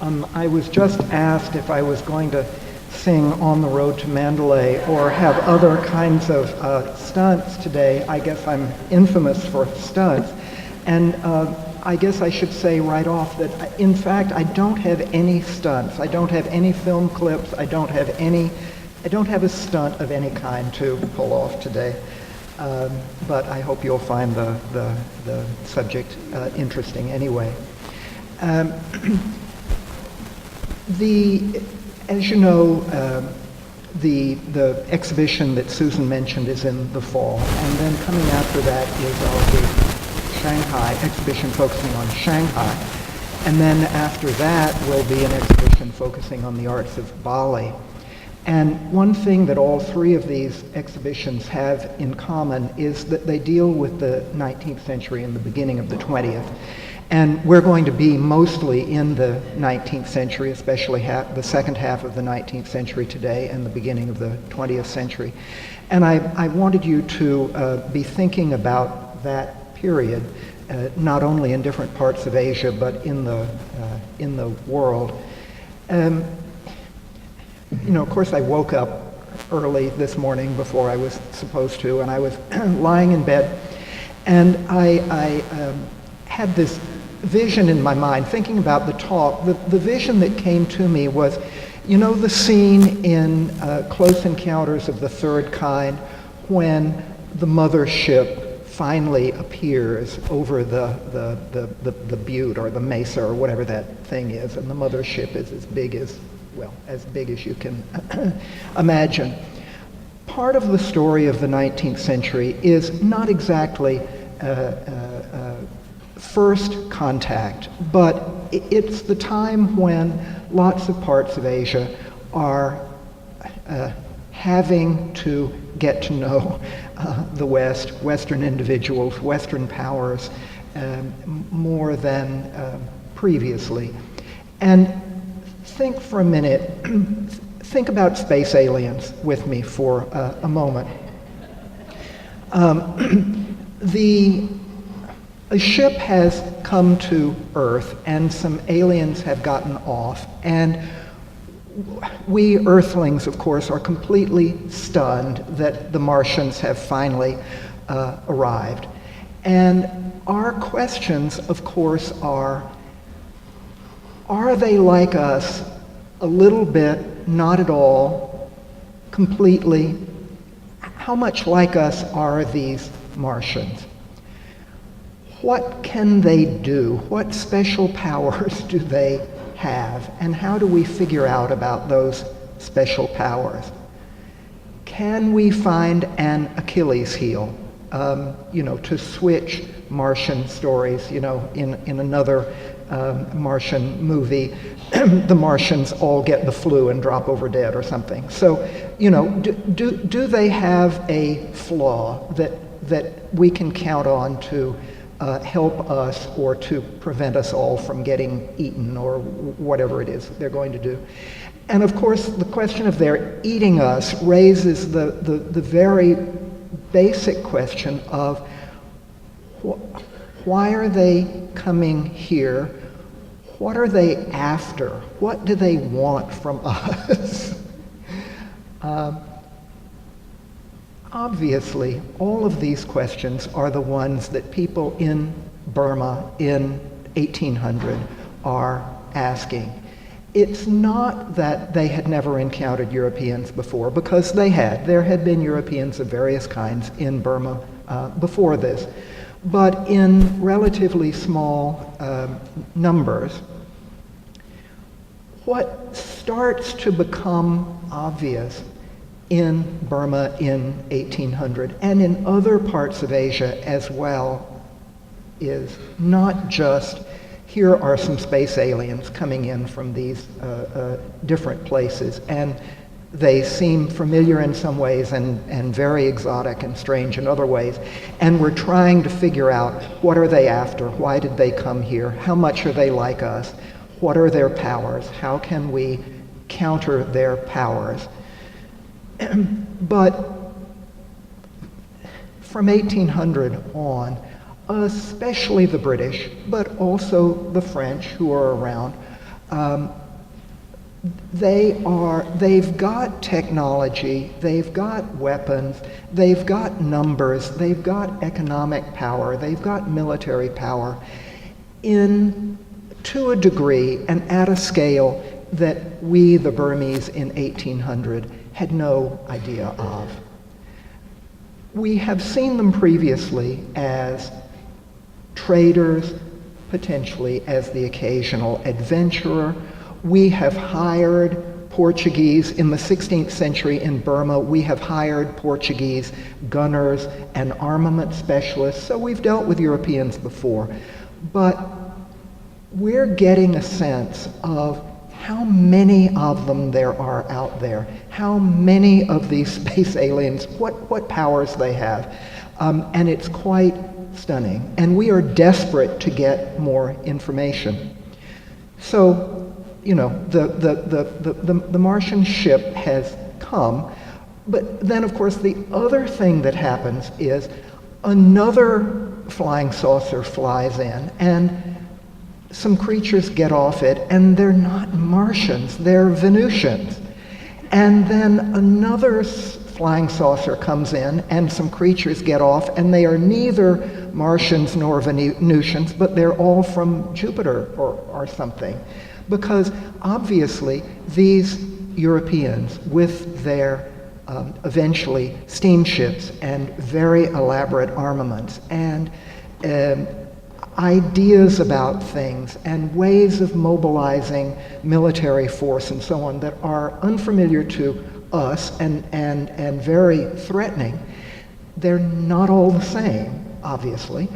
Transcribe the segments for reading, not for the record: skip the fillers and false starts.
I was just asked if I was going to sing On the Road to Mandalay or have other kinds of stunts today. I guess I'm infamous for stunts. And I guess I should say right off that, in fact, I don't have any stunts. I don't have any film clips. I don't have a stunt of any kind to pull off today. But I hope you'll find the subject interesting anyway. As you know, the exhibition that Susan mentioned is in the fall, and then coming after that is our big Shanghai exhibition focusing on Shanghai, and then after that will be an exhibition focusing on the arts of Bali. And one thing that all three of these exhibitions have in common is that they deal with the 19th century and the beginning of the 20th. And we're going to be mostly in the 19th century, especially the second half of the 19th century today and the beginning of the 20th century. And I wanted you to be thinking about that period, not only in different parts of Asia, but in the world. Of course, I woke up early this morning before I was supposed to, and I was lying in bed, and I had this vision in my mind, thinking about the talk. The vision that came to me was, the scene in Close Encounters of the Third Kind when the mothership finally appears over the butte or the mesa or whatever that thing is, and the mothership is as big as you can imagine. Part of the story of the 19th century is not exactly first contact, but it's the time when lots of parts of Asia are having to get to know the West, Western individuals, Western powers, more than previously. And think for a minute, think about space aliens with me for a moment. A ship has come to Earth and some aliens have gotten off, and we Earthlings, of course, are completely stunned that the Martians have finally arrived. And our questions, of course, are they like us a little bit, not at all, completely? How much like us are these Martians? What can they do? What special powers do they have? And how do we figure out about those special powers? Can we find an Achilles heel? To switch Martian stories, in another Martian movie, the Martians all get the flu and drop over dead or something. So, do they have a flaw that we can count on to help us or to prevent us all from getting eaten or whatever it is they're going to do? And of course, the question of their eating us raises the very basic question of why are they coming here? What are they after? What do they want from us? Obviously, all of these questions are the ones that people in Burma in 1800 are asking. It's not that they had never encountered Europeans before, because they had. There had been Europeans of various kinds in Burma before this, but in relatively small numbers. What starts to become obvious in Burma in 1800 and in other parts of Asia as well is not just, here are some space aliens coming in from these different places, and they seem familiar in some ways and very exotic and strange in other ways, and we're trying to figure out what are they after, why did they come here, how much are they like us, what are their powers, how can we counter their powers. But from 1800 on, especially the British, but also the French who are around, They've got technology, they've got weapons, they've got numbers, they've got economic power, they've got military power to a degree and at a scale that we, the Burmese in 1800, had no idea of. We have seen them previously as traders, potentially as the occasional adventurer. We have hired Portuguese in the 16th century in Burma. We have hired Portuguese gunners and armament specialists, so we've dealt with Europeans before. But we're getting a sense of how many of them there are out there, how many of these space aliens, what powers they have. And it's quite stunning. And we are desperate to get more information. So, you know, the Martian ship has come, but then of course the other thing that happens is another flying saucer flies in and some creatures get off it, and they're not Martians, they're Venusians. And then another flying saucer comes in and some creatures get off, and they are neither Martians nor Venusians, but they're all from Jupiter or something. Because obviously these Europeans, with their eventually steamships and very elaborate armaments and ideas about things and ways of mobilizing military force and so on that are unfamiliar to us and very threatening, they're not all the same, obviously.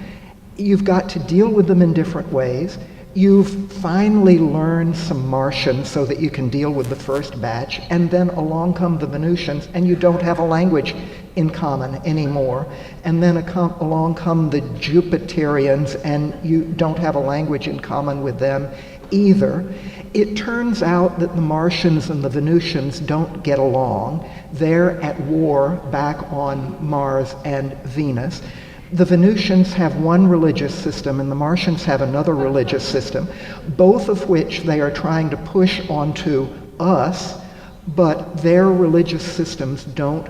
You've got to deal with them in different ways. You've finally learned some Martian so that you can deal with the first batch, and then along come the Venusians, and you don't have a language in common anymore. And then along come the Jupiterians, and you don't have a language in common with them either. It turns out that the Martians and the Venusians don't get along. They're at war back on Mars and Venus. The Venusians have one religious system and the Martians have another religious system, both of which they are trying to push onto us, but their religious systems don't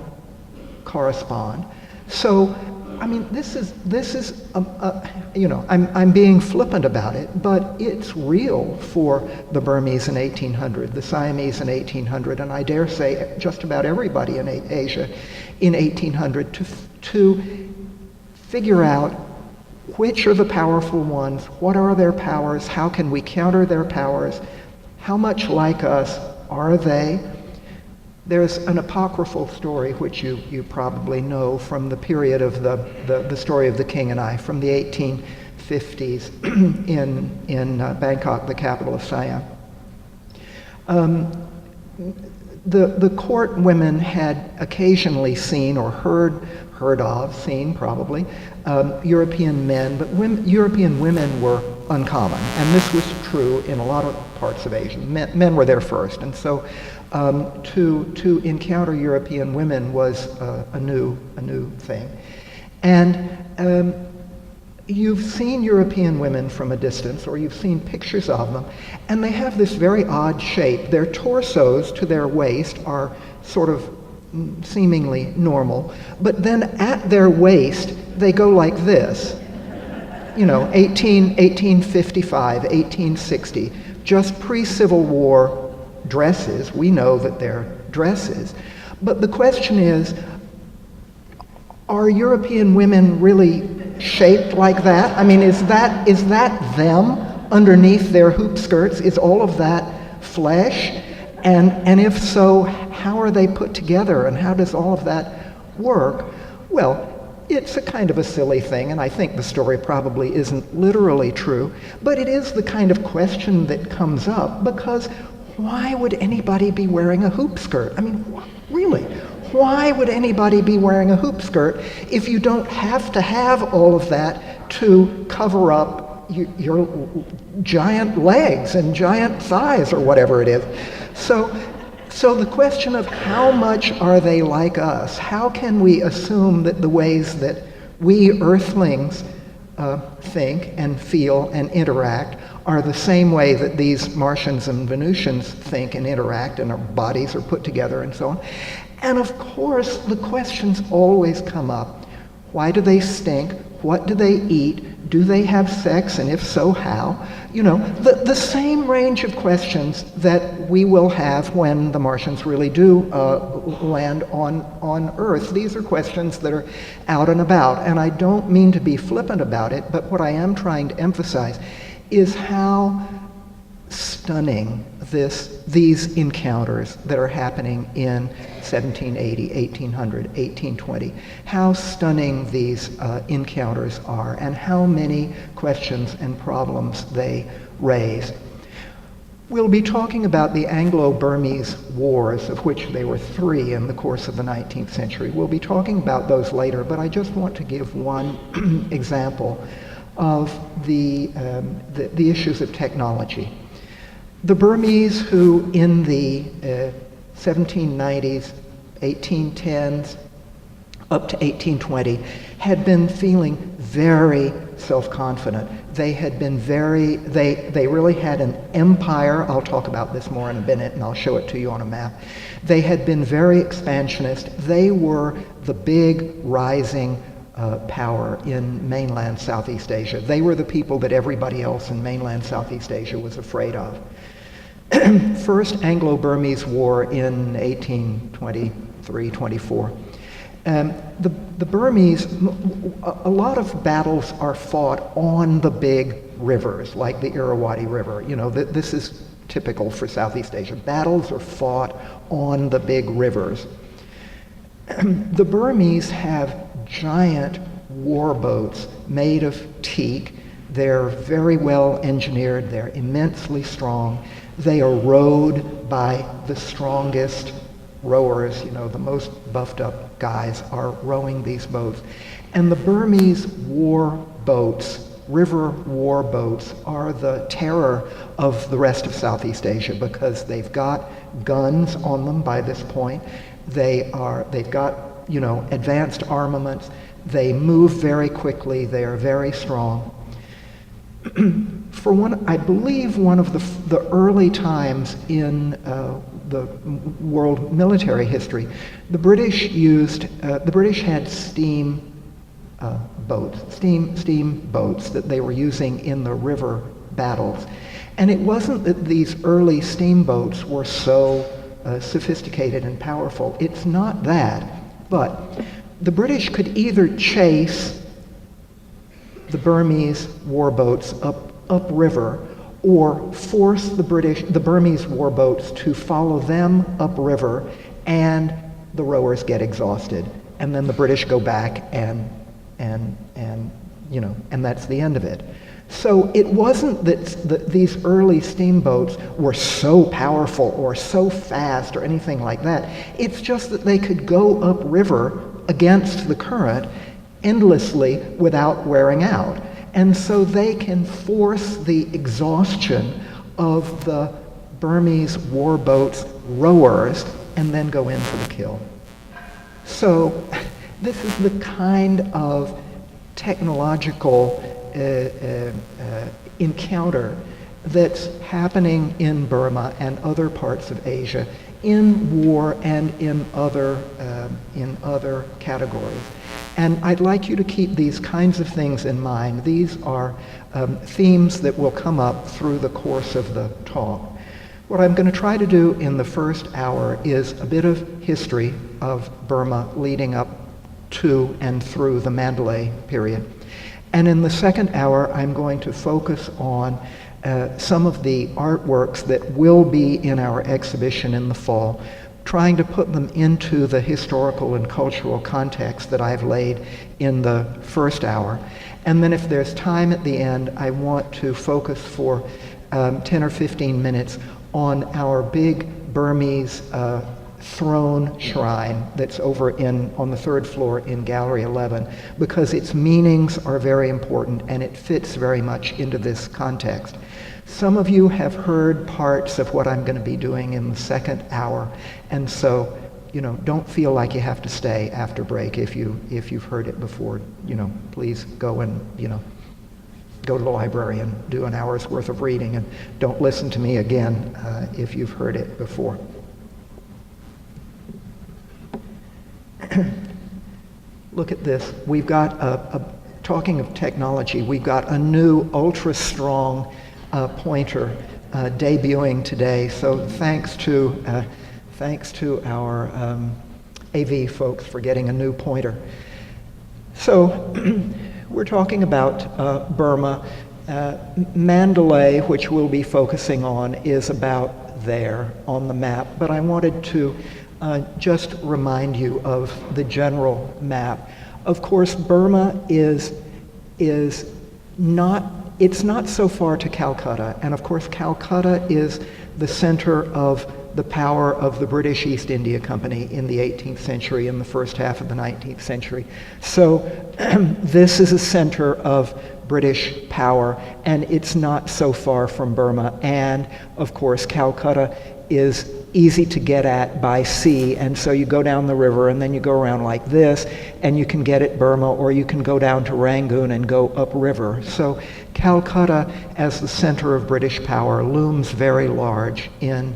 correspond. So, I mean, this is you know, I'm being flippant about it, but it's real for the Burmese in 1800, the Siamese in 1800, and I dare say just about everybody in Asia in 1800 to figure out which are the powerful ones, what are their powers, how can we counter their powers, how much like us are they. There's an apocryphal story, which you probably know from the period of the story of the King and I, from the 1850s in Bangkok, the capital of Siam. The court women had occasionally seen or heard of, seen probably, European men, but European women were uncommon, and this was true in a lot of parts of Asia. Men were there first, and so to encounter European women was a new thing. And you've seen European women from a distance, or you've seen pictures of them, and they have this very odd shape. Their torsos to their waist are sort of seemingly normal, but then at their waist they go like this. You know, 1855, 1860, just pre-Civil War dresses. We know that they're dresses. But the question is, are European women really shaped like that? I mean, is that them underneath their hoop skirts? Is all of that flesh? And if so, how are they put together, and how does all of that work? Well, it's a kind of a silly thing, and I think the story probably isn't literally true, but it is the kind of question that comes up, because why would anybody be wearing a hoop skirt? I mean, really, why would anybody be wearing a hoop skirt if you don't have to have all of that to cover up your giant legs and giant thighs or whatever it is? So the question of how much are they like us? How can we assume that the ways that we earthlings think and feel and interact are the same way that these Martians and Venusians think and interact, and our bodies are put together and so on. And of course, the questions always come up. Why do they stink? What do they eat? Do they have sex? And if so, how? You know, the same range of questions that we will have when the Martians really do land on Earth. These are questions that are out and about. And I don't mean to be flippant about it, but what I am trying to emphasize is how stunning these encounters that are happening in 1780, 1800, 1820, how stunning these encounters are and how many questions and problems they raise. We'll be talking about the Anglo Burmese Wars, of which there were 3 in the course of the 19th century. We'll be talking about those later, but I just want to give one example of the issues of technology. The Burmese, who in the 1790s, 1810s, up to 1820, had been feeling very self-confident. They had been they really had an empire. I'll talk about this more in a minute, and I'll show it to you on a map. They had been very expansionist. They were the big rising power in mainland Southeast Asia. They were the people that everybody else in mainland Southeast Asia was afraid of. First Anglo Burmese War in 1823-24. The Burmese, a lot of battles are fought on the big rivers, like the Irrawaddy River. You know, this is typical for Southeast Asia. Battles are fought on the big rivers. The Burmese have giant war boats made of teak. They're very well engineered. They're immensely strong. They are rowed by the strongest rowers. You know, the most buffed up guys are rowing these boats. And the Burmese war boats, river war boats, are the terror of the rest of Southeast Asia because they've got guns on them by this point. They've got, you know, advanced armaments. They move very quickly. They are very strong. I believe one of the early times in the world military history, the British had steam boats that they were using in the river battles. And it wasn't that these early steamboats were so sophisticated and powerful. It's not that, but the British could either chase the Burmese warboats upriver, or force the Burmese warboats to follow them upriver, and the rowers get exhausted, and then the British go back and you know, and that's the end of it. So it wasn't that these early steamboats were so powerful or so fast or anything like that. It's just that they could go upriver against the current endlessly without wearing out. And so they can force the exhaustion of the Burmese warboats' rowers and then go in for the kill. So this is the kind of technological encounter that's happening in Burma and other parts of Asia in war and in other categories. And I'd like you to keep these kinds of things in mind. These are themes that will come up through the course of the talk. What I'm going to try to do in the first hour is a bit of history of Burma leading up to and through the Mandalay period. And in the second hour, I'm going to focus on some of the artworks that will be in our exhibition in the fall, trying to put them into the historical and cultural context that I've laid in the first hour. And then if there's time at the end, I want to focus for 10 or 15 minutes on our big Burmese throne shrine that's over on the third floor in Gallery 11, because its meanings are very important and it fits very much into this context. Some of you have heard parts of what I'm going to be doing in the second hour, and so, you know, don't feel like you have to stay after break if you've heard it before. You know, please go and, you know, go to the library and do an hour's worth of reading, and don't listen to me again if you've heard it before. Look at this. We've got talking of technology, we've got a new ultra-strong pointer debuting today. So thanks to our AV folks for getting a new pointer. So we're talking about Burma. Mandalay, which we'll be focusing on, is about there on the map. But I wanted to just remind you of the general map. Of course, Burma is not, it's not so far to Calcutta. And of course, Calcutta is the center of the power of the British East India Company in the 18th century and the first half of the 19th century. So this is a center of British power, and it's not so far from Burma. And of course, Calcutta is easy to get at by sea, and so you go down the river and then you go around like this and you can get at Burma, or you can go down to Rangoon and go upriver. So Calcutta as the center of British power looms very large in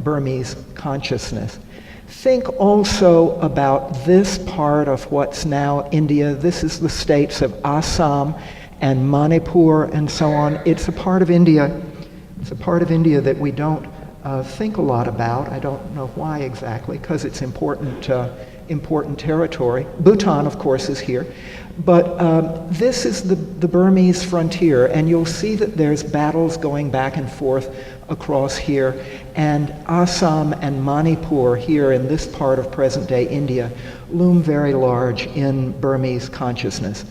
Burmese consciousness. Think also about this part of what's now India. This is the states of Assam and Manipur and so on. It's a part of India. It's a part of India that we don't think a lot about. I don't know why exactly, because it's important territory. Bhutan, of course, is here. But this is the Burmese frontier, and you'll see that there's battles going back and forth across here. And Assam and Manipur here in this part of present-day India loom very large in Burmese consciousness.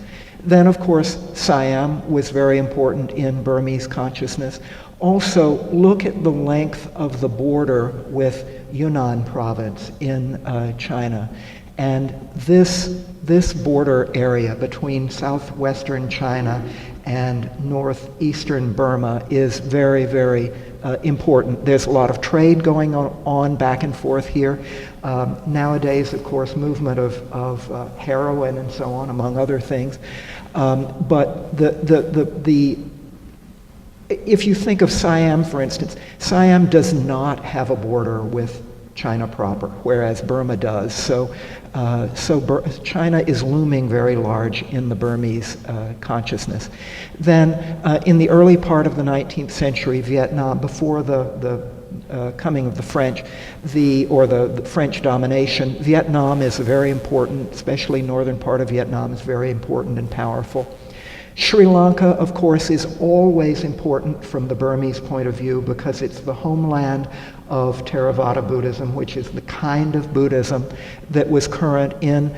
Then, of course, Siam was very important in Burmese consciousness. Also, look at the length of the border with Yunnan province in China. And this border area between southwestern China and northeastern Burma is very, very important. There's a lot of trade going on back and forth here. Nowadays, of course, movement of heroin and so on, among other things. But if you think of Siam, for instance, Siam does not have a border with China proper, whereas Burma does. So China is looming very large in the Burmese consciousness. Then, in the early part of the 19th century, Vietnam, before the coming of the French, the French domination, Vietnam is very important, especially northern part of Vietnam is very important and powerful. Sri Lanka, of course, is always important from the Burmese point of view because it's the homeland of Theravada Buddhism, which is the kind of Buddhism that was current in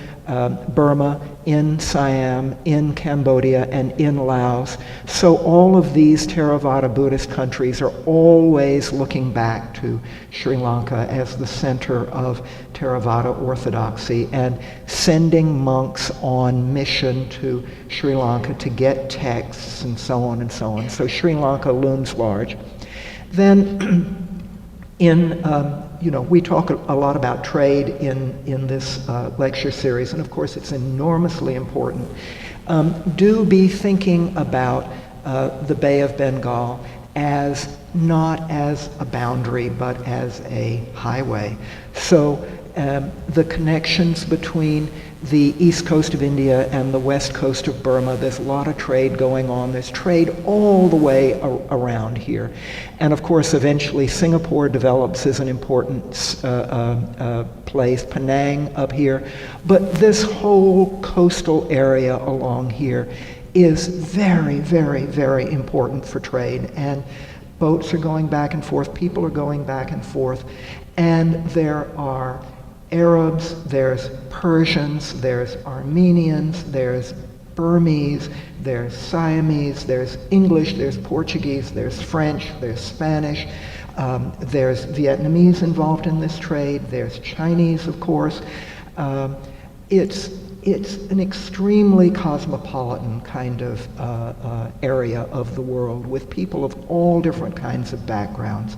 Burma, in Siam, in Cambodia, and in Laos. So all of these Theravada Buddhist countries are always looking back to Sri Lanka as the center of Theravada orthodoxy and sending monks on mission to Sri Lanka to get texts and so on and so on. So Sri Lanka looms large. Then we talk a lot about trade in this lecture series, and of course it's enormously important. Do be thinking about the Bay of Bengal as not as a boundary, but as a highway. So the connections between the east coast of India and the west coast of Burma, there's a lot of trade going on. There's trade all the way around here. And of course, eventually Singapore develops as an important place, Penang up here. But this whole coastal area along here is very, very, very important for trade. And boats are going back and forth, people are going back and forth, and there are Arabs, there's Persians, there's Armenians, there's Burmese, there's Siamese, there's English, there's Portuguese, there's French, there's Spanish, there's Vietnamese involved in this trade, there's Chinese, of course. It's an extremely cosmopolitan kind of area of the world with people of all different kinds of backgrounds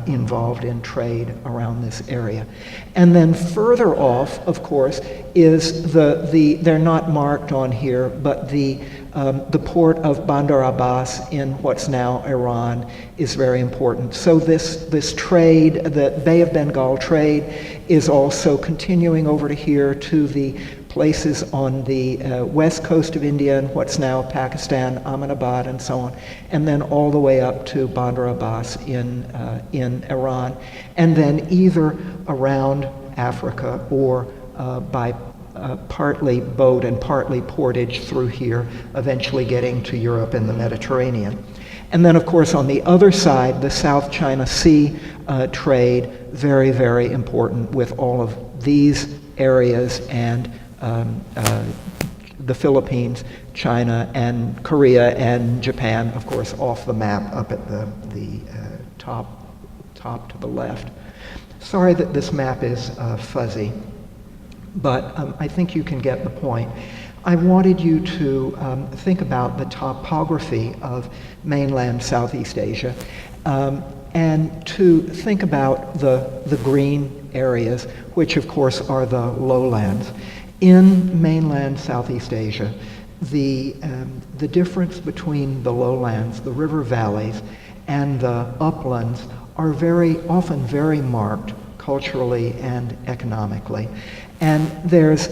involved in trade around this area. And then further off, of course, is they're not marked on here, but the The port of Bandar Abbas in what's now Iran is very important. So this trade, the Bay of Bengal trade, is also continuing over to here to the places on the west coast of India and what's now Pakistan, Ahmedabad and so on, and then all the way up to Bandar Abbas in Iran, and then either around Africa or by partly boat and partly portage through here, eventually getting to Europe and the Mediterranean. And then, of course, on the other side, the South China Sea trade, very, very important with all of these areas and the Philippines, China, and Korea, and Japan, of course, off the map up at the top to the left. Sorry that this map is fuzzy, but I think you can get the point. I wanted you to think about the topography of mainland Southeast Asia and to think about the green areas, which of course are the lowlands. In mainland Southeast Asia, the difference between the lowlands, the river valleys, and the uplands are very often very marked culturally and economically. And there's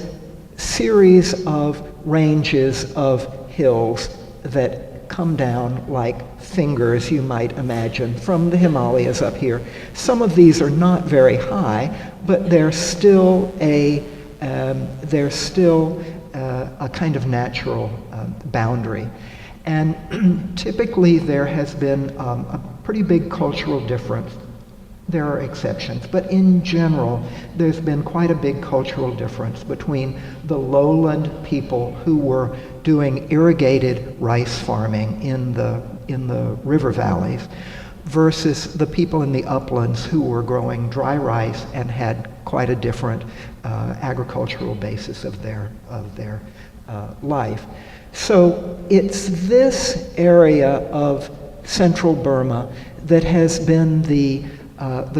series of ranges of hills that come down like fingers, you might imagine, from the Himalayas up here. Some of these are not very high, but they're still a kind of natural boundary. And typically there has been a pretty big cultural difference. There are exceptions, but in general, there's been quite a big cultural difference between the lowland people who were doing irrigated rice farming in the river valleys versus the people in the uplands who were growing dry rice and had quite a different agricultural basis of their life. So it's this area of central Burma that has been the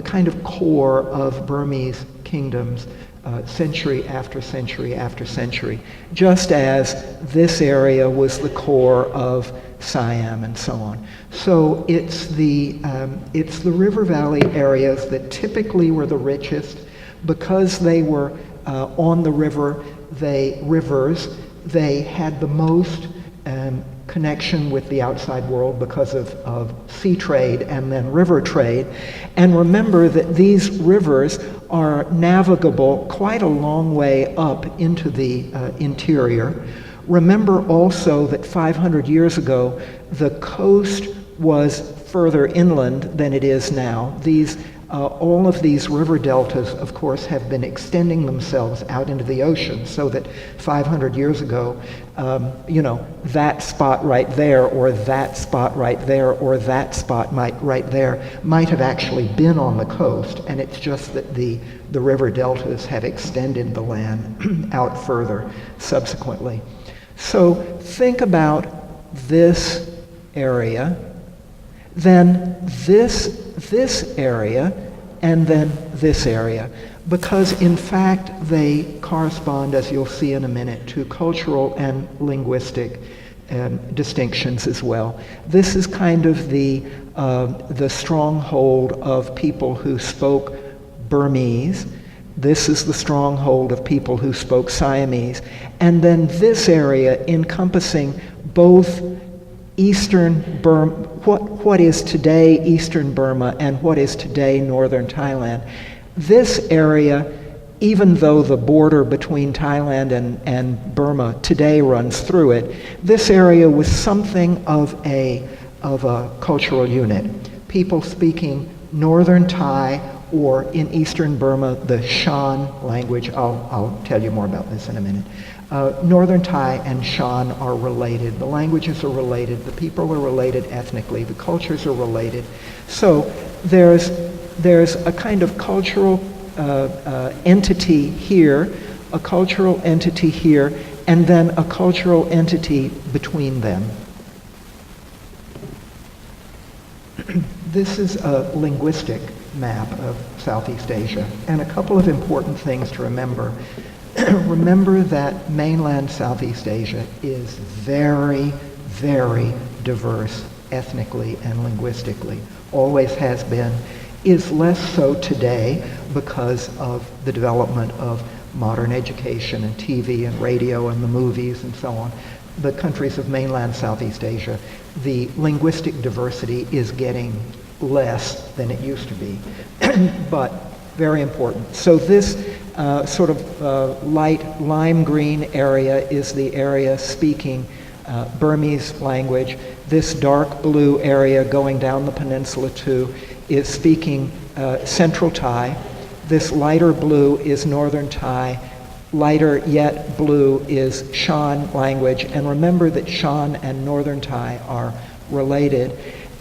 kind of core of Burmese kingdoms century after century after century, just as this area was the core of Siam and so on. So it's the river valley areas that typically were the richest because they were on the rivers. They had the most connection with the outside world because of sea trade and then river trade. And remember that these rivers are navigable quite a long way up into the interior. Remember also that 500 years ago, the coast was further inland than it is now. All of these river deltas, of course, have been extending themselves out into the ocean, so that 500 years ago, that spot right there, or that spot right there, or that spot right there might have actually been on the coast, and it's just that the river deltas have extended the land out further subsequently. So think about this area, then this area, and then this area, because in fact they correspond, as you'll see in a minute, to cultural and linguistic distinctions as well. This is kind of the stronghold of people who spoke Burmese. This is the stronghold of people who spoke Siamese. And then this area encompassing both Eastern Burma, what is today Eastern Burma and what is today northern Thailand. This area, even though the border between Thailand and Burma today runs through it, this area was something of a cultural unit. People speaking northern Thai, or in Eastern Burma, the Shan language. I'll tell you more about this in a minute. Northern Thai and Shan are related. The languages are related. The people are related ethnically. The cultures are related. So there's a kind of cultural entity here, a cultural entity here, and then a cultural entity between them. This is a linguistic map of Southeast Asia, and a couple of important things to remember. remember that mainland Southeast Asia is very, very diverse ethnically and linguistically, always has been, is less so today because of the development of modern education and TV and radio and the movies and so on. The countries of mainland Southeast Asia, the linguistic diversity is getting less than it used to be, but very important. So this sort of light lime green area is the area speaking Burmese language. This dark blue area going down the peninsula too is speaking Central Thai. This lighter blue is Northern Thai. Lighter yet blue is Shan language. And remember that Shan and Northern Thai are related.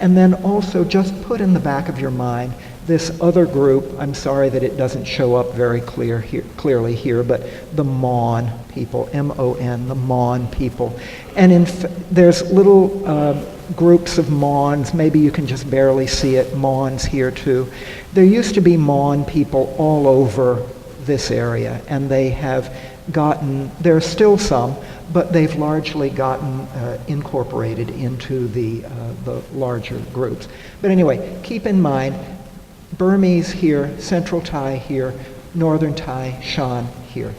And then also just put in the back of your mind this other group. I'm sorry that it doesn't show up very clearly here, but the Mon people, M-O-N, the Mon people. And there's little groups of Mons. Maybe you can just barely see it. Mons here too. There used to be Mon people all over this area, and they have gotten, there are still some, but they've largely gotten incorporated into the larger groups. But anyway, keep in mind, Burmese here, Central Thai here, Northern Thai, Shan here.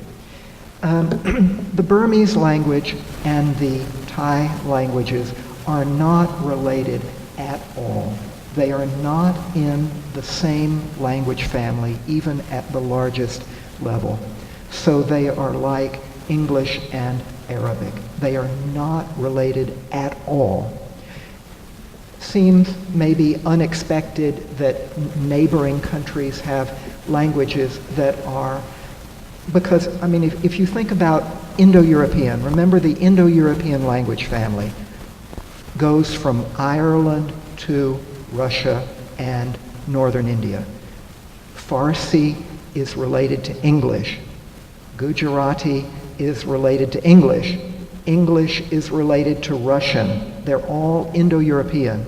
The Burmese language and the Thai languages are not related at all. They are not in the same language family, even at the largest level. So they are like English and Arabic. They are not related at all. Seems maybe unexpected that neighboring countries have languages that are, because, I mean, if you think about Indo-European, remember the Indo-European language family goes from Ireland to Russia and northern India. Farsi is related to English. Gujarati is related to English. English is related to Russian. They're all Indo-European.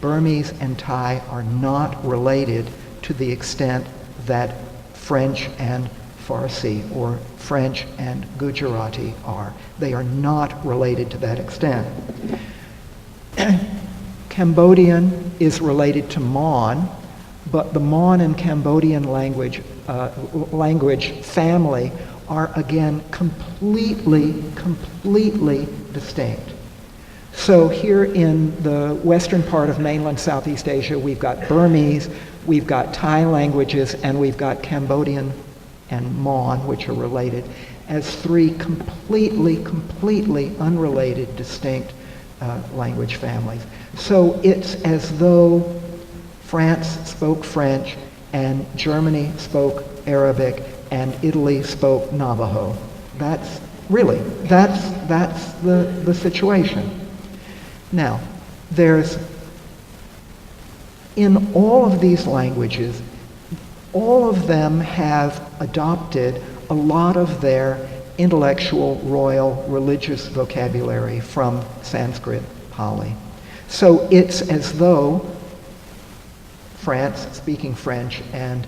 Burmese and Thai are not related to the extent that French and Farsi or French and Gujarati are. They are not related to that extent. Cambodian is related to Mon, but the Mon and Cambodian language family are again completely distinct. So here in the western part of mainland Southeast Asia, we've got Burmese, we've got Thai languages, and we've got Cambodian and Mon, which are related, as three completely unrelated, distinct language families. So it's as though France spoke French and Germany spoke Arabic and Italy spoke Navajo. That's the situation. Now, there's, in all of these languages, all of them have adopted a lot of their intellectual, royal, religious vocabulary from Sanskrit, Pali. So it's as though France speaking French and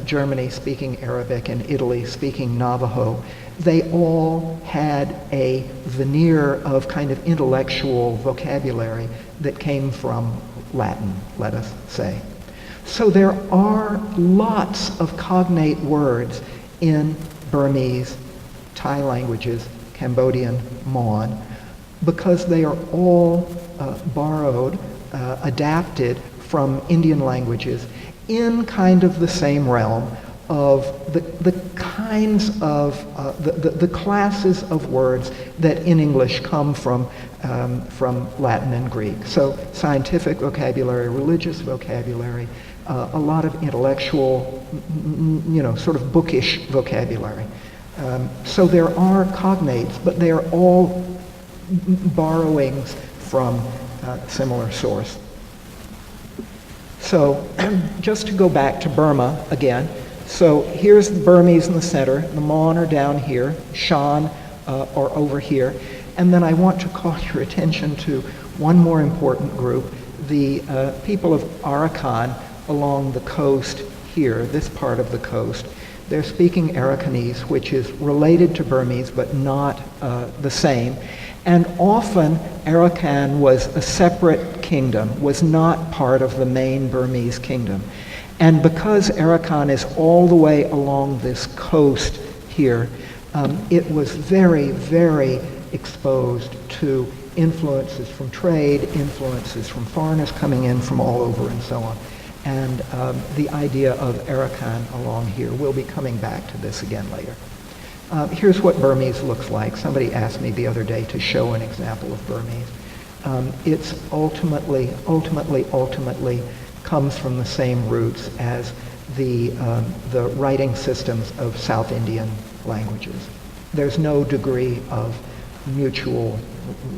Germany speaking Arabic and Italy speaking Navajo, they all had a veneer of kind of intellectual vocabulary that came from Latin, let us say. So there are lots of cognate words in Burmese, Thai languages, Cambodian, Mon, because they are all borrowed, adapted from Indian languages in kind of the same realm of the kinds of, the classes of words that in English come from Latin and Greek. So scientific vocabulary, religious vocabulary, a lot of intellectual, sort of bookish vocabulary. So there are cognates, but they are all borrowings from a similar source. So just to go back to Burma again, so here's the Burmese in the center, the Mon are down here, Shan are over here, and then I want to call your attention to one more important group, the people of Arakan along the coast here, this part of the coast. They're speaking Arakanese, which is related to Burmese, but not the same. And often, Arakan was a separate kingdom, was not part of the main Burmese kingdom. And because Arakan is all the way along this coast here, it was very, very exposed to influences from trade, influences from foreigners coming in from all over and so on. And the idea of Arakan along here, we'll be coming back to this again later. Here's what Burmese looks like. Somebody asked me the other day to show an example of Burmese. It's ultimately comes from the same roots as the writing systems of South Indian languages. There's no degree of mutual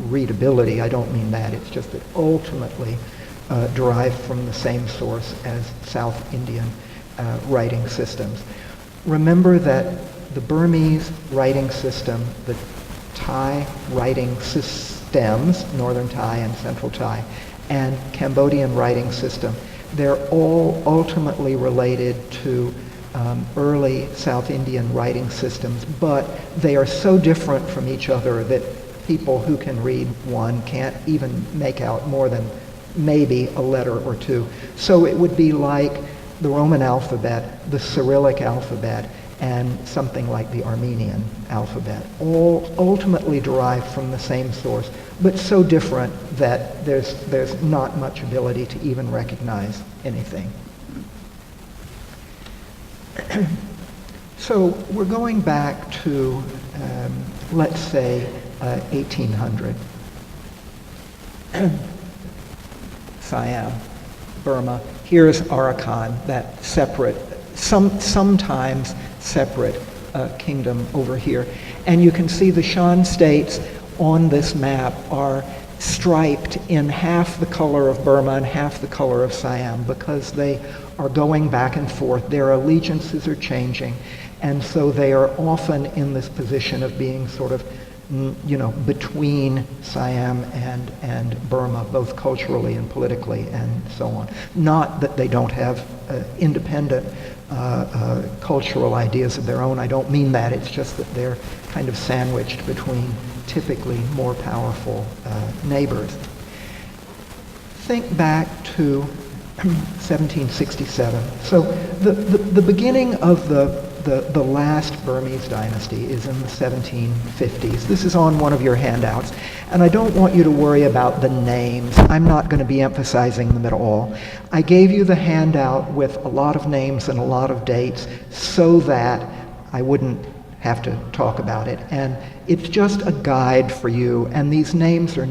readability. I don't mean that. It's just that ultimately derived from the same source as South Indian writing systems. Remember that the Burmese writing system, the Thai writing systems, Northern Thai and Central Thai, and Cambodian writing system, they're all ultimately related to early South Indian writing systems, but they are so different from each other that people who can read one can't even make out more than maybe a letter or two. So it would be like the Roman alphabet, the Cyrillic alphabet, and something like the Armenian alphabet, all ultimately derived from the same source, but so different that there's not much ability to even recognize anything. So we're going back to, let's say, 1800. Siam, Burma. Here's Arakan, that separate, sometimes separate kingdom over here. And you can see the Shan states on this map are striped in half the color of Burma and half the color of Siam because they are going back and forth. Their allegiances are changing. And so they are often in this position of being sort of, between Siam and Burma, both culturally and politically and so on. Not that they don't have independent cultural ideas of their own. I don't mean that. It's just that they're kind of sandwiched between typically more powerful neighbors. Think back to 1767. So the beginning of the last Burmese dynasty is in the 1750s. This is on one of your handouts. And I don't want you to worry about the names. I'm not going to be emphasizing them at all. I gave you the handout with a lot of names and a lot of dates so that I wouldn't have to talk about it. And it's just a guide for you, and these names are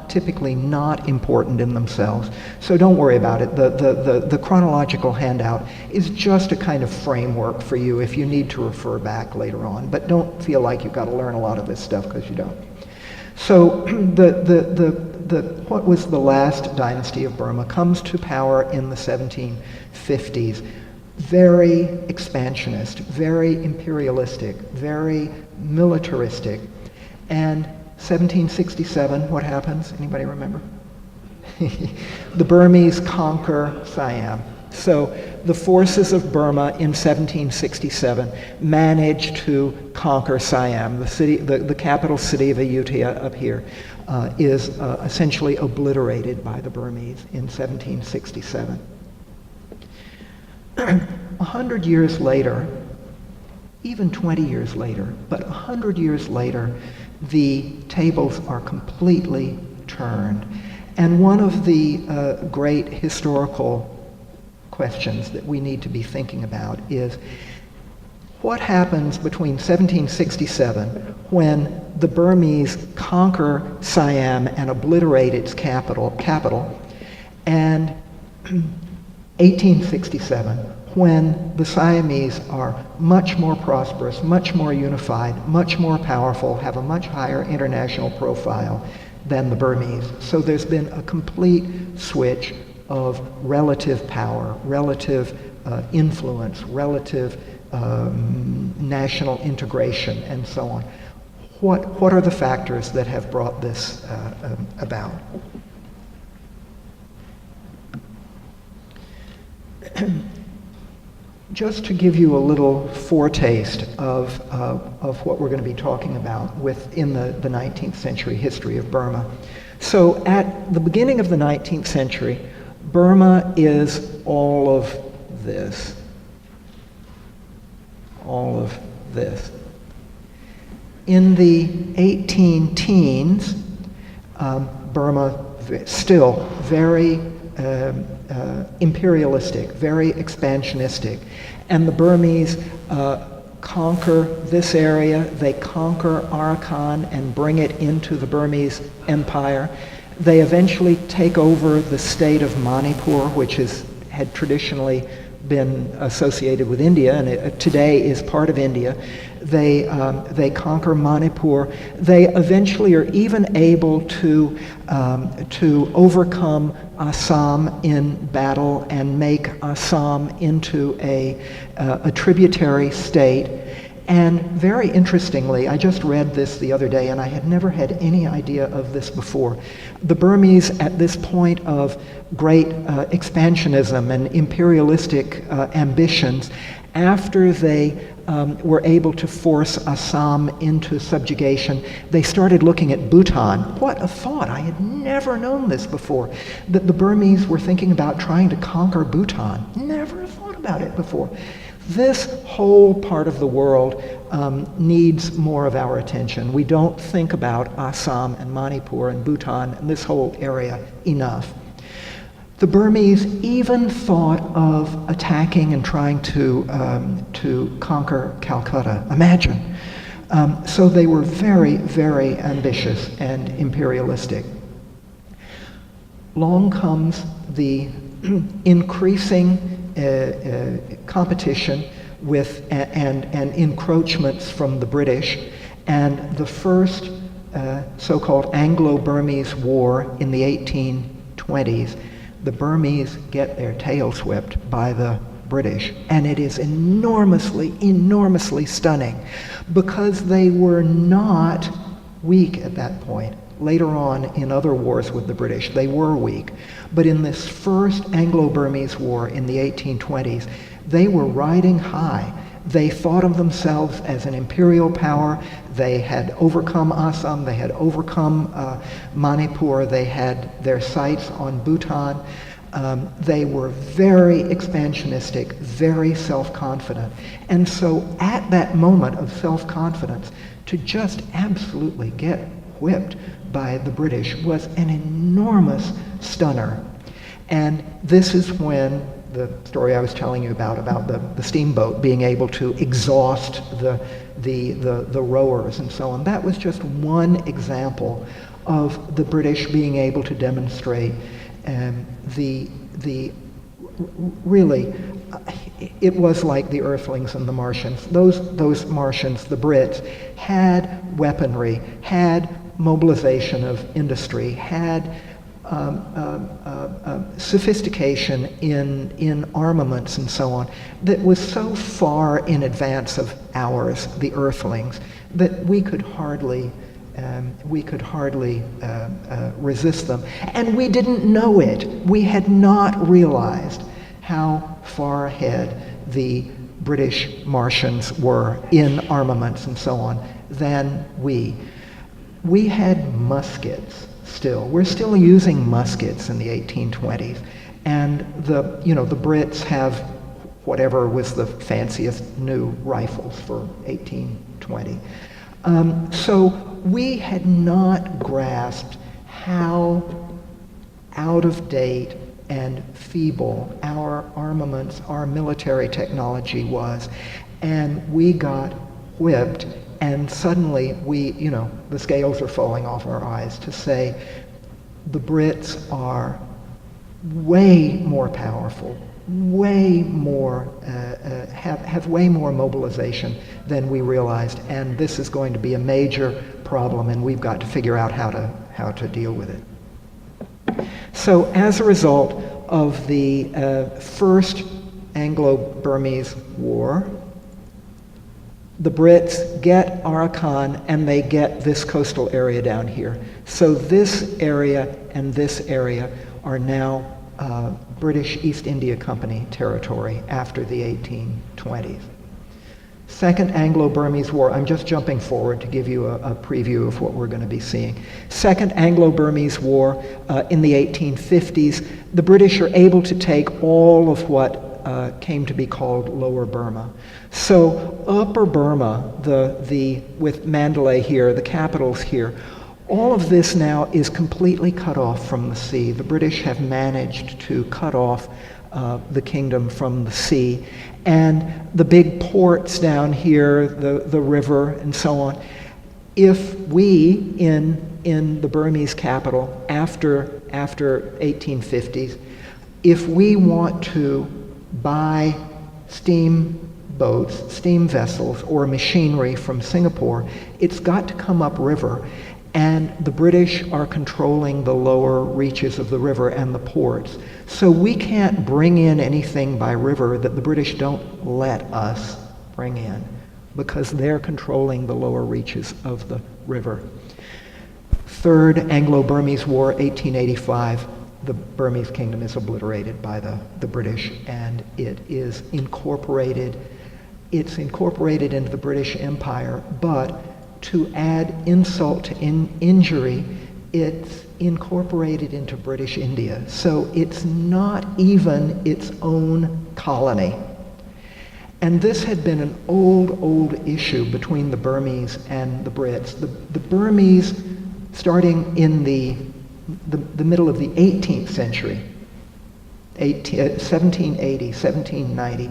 typically not important in themselves. So don't worry about it. The chronological handout is just a kind of framework for you if you need to refer back later on. But don't feel like you've got to learn a lot of this stuff, because you don't. So what was the last dynasty of Burma comes to power in the 1750s. Very expansionist, very imperialistic, very militaristic. And 1767, what happens? Anybody remember? The Burmese conquer Siam. So the forces of Burma in 1767 managed to conquer Siam. The city, the capital city of Ayutthaya up here, is essentially obliterated by the Burmese in 1767. 100 years later, even 20 years later, but 100 years later, the tables are completely turned. And one of the great historical questions that we need to be thinking about is what happens between 1767, when the Burmese conquer Siam and obliterate its capital, and 1867, when the Siamese are much more prosperous, much more unified, much more powerful, have a much higher international profile than the Burmese. So there's been a complete switch of relative power, relative influence, relative national integration, and so on. What are the factors that have brought this about? just to give you a little foretaste of what we're going to be talking about within the 19th century history of Burma. So at the beginning of the 19th century, Burma is all of this. All of this. In the 18 teens, Burma still very imperialistic, very expansionistic. And the Burmese conquer this area. They conquer Arakan and bring it into the Burmese Empire. They eventually take over the state of Manipur, which had traditionally been associated with India, and it today is part of India. They conquer Manipur. They eventually are even able to overcome Assam in battle and make Assam into a tributary state. And very interestingly, I just read this the other day, and I had never had any idea of this before. The Burmese, at this point of great expansionism and imperialistic ambitions, after they were able to force Assam into subjugation, they started looking at Bhutan. What a thought! I had never known this before, that the Burmese were thinking about trying to conquer Bhutan. Never thought about it before. This whole part of the world needs more of our attention. We don't think about Assam and Manipur and Bhutan and this whole area enough. The Burmese even thought of attacking and trying to conquer Calcutta. Imagine. So they were very, very ambitious and imperialistic. Along comes the increasing competition with and encroachments from the British, and the first so-called Anglo Burmese War in the 1820s. The Burmese get their tails whipped by the British, and it is enormously, enormously stunning, because they were not weak at that point. Later on, in other wars with the British, they were weak. But in this first Anglo Burmese War in the 1820s, they were riding high. They thought of themselves as an imperial power. They had overcome Assam. They had overcome Manipur. They had their sights on Bhutan. They were very expansionistic, very self-confident. And so at that moment of self-confidence, to just absolutely get whipped by the British was an enormous stunner. And this is when the story I was telling you about the steamboat being able to exhaust the rowers and so on. That was just one example of the British being able to demonstrate really, it was like the Earthlings and the Martians. Those Martians, the Brits, had weaponry, had mobilization of industry, had sophistication in armaments and so on that was so far in advance of ours, the Earthlings, that we could hardly resist them. And we didn't know it. We had not realized how far ahead the British Martians were in armaments and so on than we. We had muskets still. We're still using muskets in the 1820s. And the Brits have whatever was the fanciest new rifles for 1820. So we had not grasped how out of date and feeble our armaments, our military technology was. And we got whipped, and suddenly the scales are falling off our eyes to say the Brits are way more powerful, way more, have way more mobilization than we realized, and this is going to be a major problem, and we've got to figure out how to deal with it. So as a result of the first Anglo Burmese War, the Brits get Arakan and they get this coastal area down here. So this area and this area are now British East India Company territory after the 1820s. Second Anglo Burmese War, I'm just jumping forward to give you a preview of what we're going to be seeing. Second Anglo Burmese War in the 1850s, the British are able to take all of what came to be called Lower Burma. So Upper Burma, with Mandalay here, the capitals here, all of this now is completely cut off from the sea. The British have managed to cut off the kingdom from the sea. And the big ports down here, the river and so on, if we, in the Burmese capital after 1850s, if we want to buy steamboats, steam vessels, or machinery from Singapore, it's got to come upriver. And the British are controlling the lower reaches of the river and the ports. So we can't bring in anything by river that the British don't let us bring in, because they're controlling the lower reaches of the river. Third Anglo Burmese War, 1885. The Burmese kingdom is obliterated by the British, and it is incorporated. It's incorporated into the British Empire, but to add insult to injury, it's incorporated into British India. So it's not even its own colony. And this had been an old issue between the Burmese and the Brits. The Burmese, starting in the middle of the 18th century, 1780, 1790,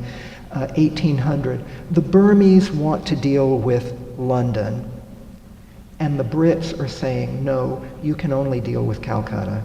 1800, the Burmese want to deal with London. And the Brits are saying, no, you can only deal with Calcutta.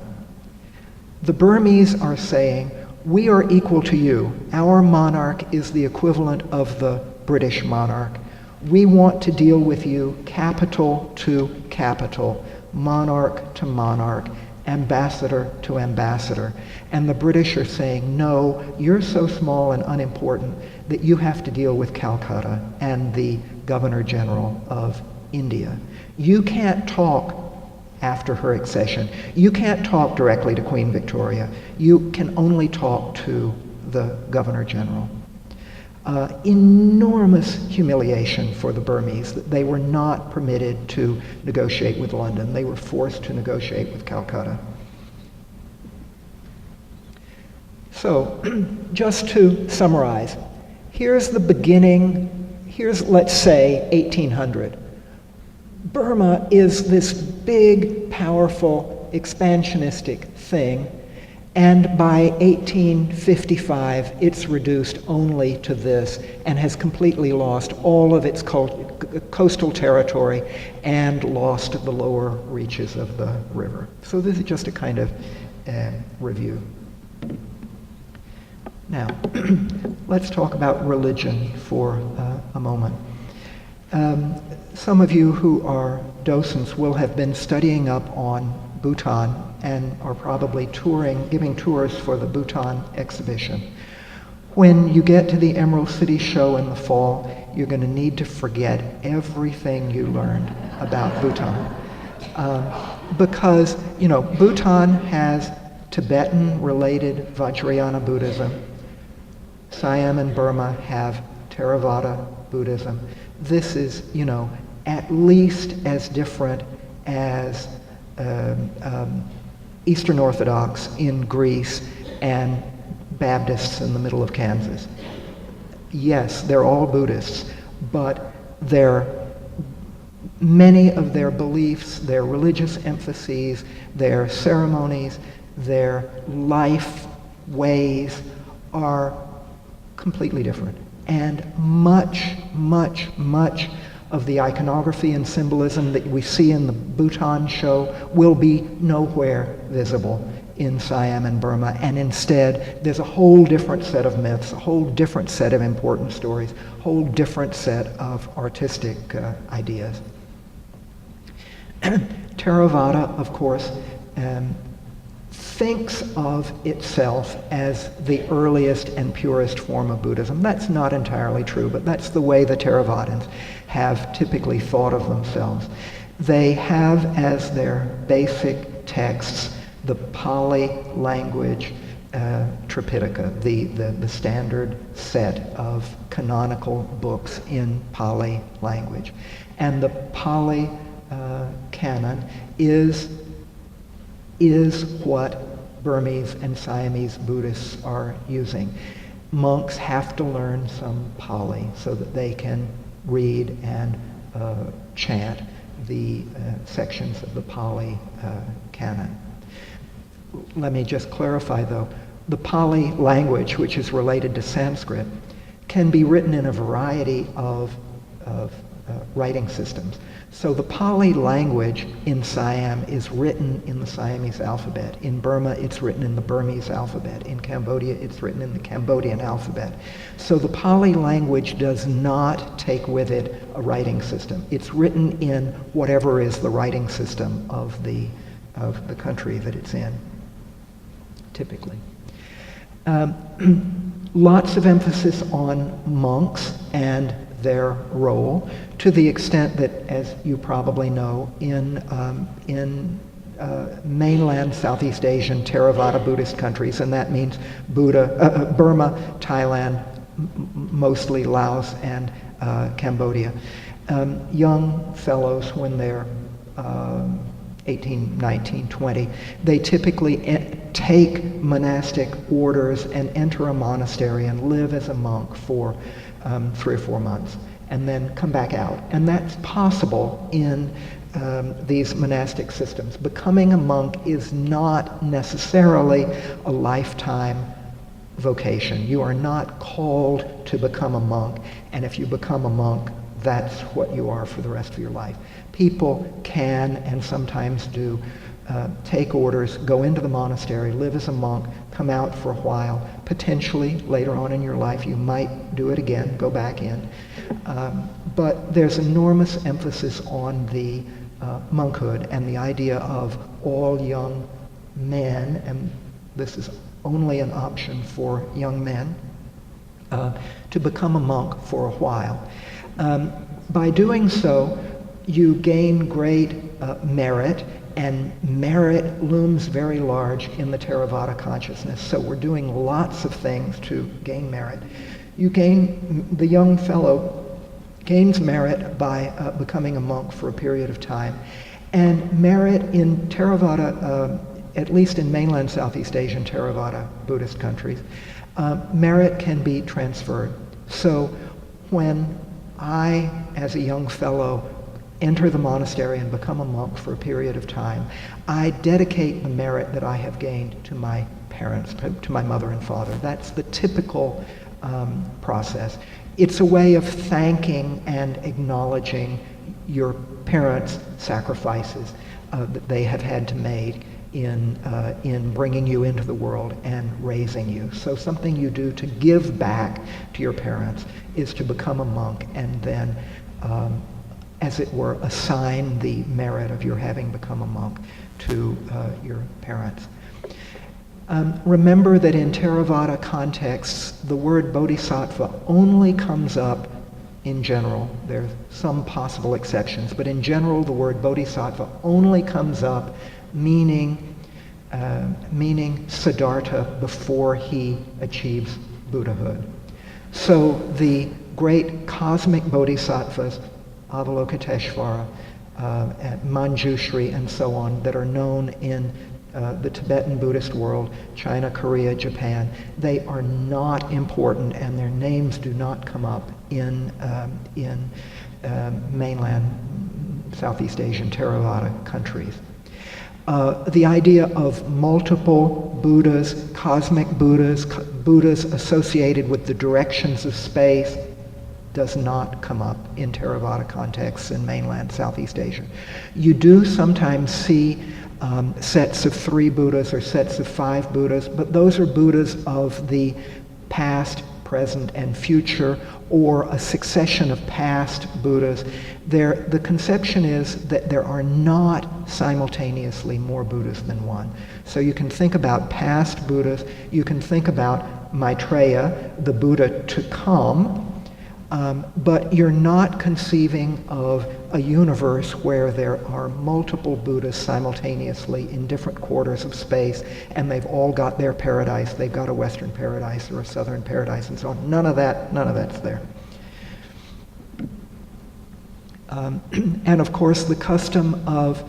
The Burmese are saying, we are equal to you. Our monarch is the equivalent of the British monarch. We want to deal with you capital to capital, monarch to monarch, ambassador to ambassador. And the British are saying, no, you're so small and unimportant that you have to deal with Calcutta and the Governor General of India. You can't talk after her accession. You can't talk directly to Queen Victoria. You can only talk to the Governor General. Enormous humiliation for the Burmese that they were not permitted to negotiate with London. They were forced to negotiate with Calcutta. So, just to summarize, here's the beginning. Here's, let's say, 1800. Burma is this big, powerful, expansionistic thing, and by 1855, it's reduced only to this and has completely lost all of its coastal territory and lost the lower reaches of the river. So this is just a kind of review. Now, let's talk about religion for a moment. Some of you who are docents will have been studying up on Bhutan and are probably giving tours for the Bhutan exhibition. When you get to the Emerald City show in the fall, you're going to need to forget everything you learned about Bhutan. Because, Bhutan has Tibetan-related Vajrayana Buddhism. Siam and Burma have Theravada Buddhism. This is, at least as different as Eastern Orthodox in Greece and Baptists in the middle of Kansas. Yes, they're all Buddhists, but many of their beliefs, their religious emphases, their ceremonies, their life ways are completely different. And much of the iconography and symbolism that we see in the Bhutan show will be nowhere visible in Siam and Burma. And instead, there's a whole different set of myths, a whole different set of important stories, a whole different set of artistic ideas. Theravada, of course, thinks of itself as the earliest and purest form of Buddhism. That's not entirely true, but that's the way the Theravadins have typically thought of themselves. They have as their basic texts the Pali language, Tripitaka, the standard set of canonical books in Pali language. And the Pali canon is what Burmese and Siamese Buddhists are using. Monks have to learn some Pali so that they can read and chant the sections of the Pali canon. Let me just clarify, though. The Pali language, which is related to Sanskrit, can be written in a variety of writing systems. So the Pali language in Siam is written in the Siamese alphabet. In Burma, it's written in the Burmese alphabet. In Cambodia, it's written in the Cambodian alphabet. So the Pali language does not take with it a writing system. It's written in whatever is the writing system of the country that it's in, typically. Lots of emphasis on monks and their role, to the extent that, as you probably know, in mainland Southeast Asian Theravada Buddhist countries, and that means Burma, Thailand, mostly Laos and Cambodia, young fellows, when they're 18, 19, 20, they typically take monastic orders and enter a monastery and live as a monk for 3 or 4 months, and then come back out. And that's possible in these monastic systems. Becoming a monk is not necessarily a lifetime vocation. You are not called to become a monk, and if you become a monk, that's what you are for the rest of your life. People can, and sometimes do, take orders, go into the monastery, live as a monk, come out for a while. Potentially, later on in your life, you might do it again, go back in. But there's enormous emphasis on the monkhood and the idea of all young men, and this is only an option for young men, to become a monk for a while. By doing so, you gain great merit, and merit looms very large in the Theravada consciousness. So we're doing lots of things to gain merit. The young fellow gains merit by becoming a monk for a period of time. And merit in Theravada, at least in mainland Southeast Asian Theravada Buddhist countries, merit can be transferred. So when I, as a young fellow, enter the monastery and become a monk for a period of time, I dedicate the merit that I have gained to my parents, to my mother and father. That's the typical process. It's a way of thanking and acknowledging your parents' sacrifices that they have had to make in bringing you into the world and raising you. So something you do to give back to your parents is to become a monk and then, as it were, assign the merit of your having become a monk to your parents. Remember that in Theravada contexts, the word bodhisattva only comes up in general. There are some possible exceptions, but in general, the word bodhisattva only comes up meaning Siddhartha before he achieves Buddhahood. So the great cosmic bodhisattvas, Avalokiteshvara, Manjushri, and so on, that are known in the Tibetan Buddhist world, China, Korea, Japan, they are not important, and their names do not come up in mainland Southeast Asian Theravada countries. The idea of multiple Buddhas, cosmic Buddhas, Buddhas associated with the directions of space, does not come up in Theravada contexts in mainland Southeast Asia. You do sometimes see sets of 3 Buddhas or sets of 5 Buddhas, but those are Buddhas of the past, present, and future, or a succession of past Buddhas. The conception is that there are not simultaneously more Buddhas than one. So you can think about past Buddhas, you can think about Maitreya, the Buddha to come, But you're not conceiving of a universe where there are multiple Buddhas simultaneously in different quarters of space, and they've all got their paradise. They've got a Western paradise or a Southern paradise and so on. None of that's there. And of course, the custom of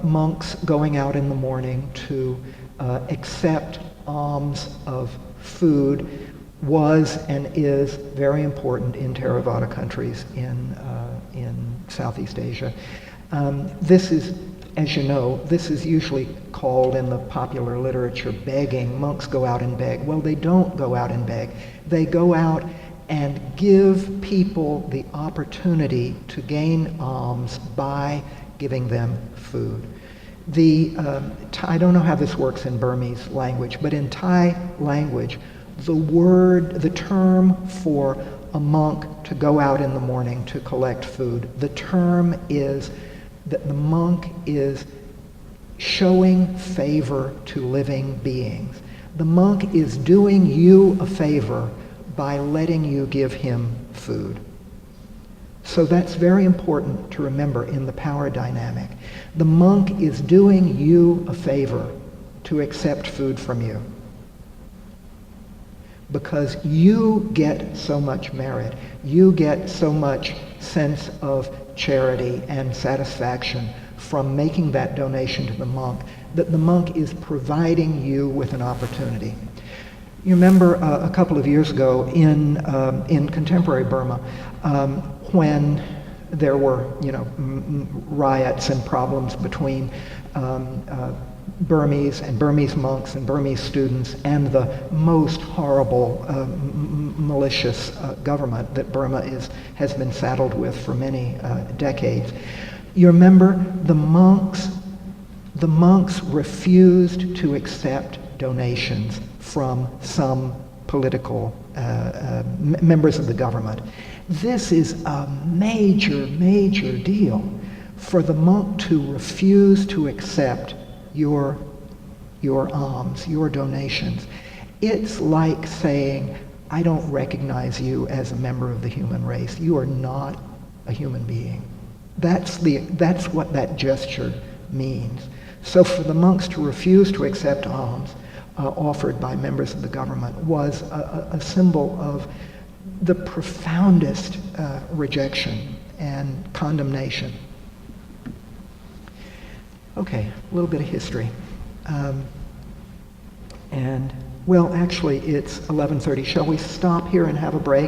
monks going out in the morning to accept alms of food was and is very important in Theravada countries in Southeast Asia. This is, as you know, this is usually called in the popular literature begging. Monks go out and beg. Well, they don't go out and beg. They go out and give people the opportunity to gain alms by giving them food. I don't know how this works in Burmese language, but in Thai language, the term for a monk to go out in the morning to collect food, the term is that the monk is showing favor to living beings. The monk is doing you a favor by letting you give him food. So that's very important to remember in the power dynamic. The monk is doing you a favor to accept food from you, because you get so much merit, you get so much sense of charity and satisfaction from making that donation to the monk, that the monk is providing you with an opportunity. You remember a couple of years ago in contemporary Burma, when there were, riots and problems between Burmese and Burmese monks and Burmese students and the most horrible malicious government that Burma has been saddled with for many decades. You remember the monks refused to accept donations from some political members of the government. This is a major, major deal for the monk to refuse to accept your alms, your donations. It's like saying, I don't recognize you as a member of the human race. You are not a human being. That's what that gesture means. So for the monks to refuse to accept alms offered by members of the government was a symbol of the profoundest rejection and condemnation. Okay, a little bit of history. Well, actually, it's 11:30. Shall we stop here and have a break?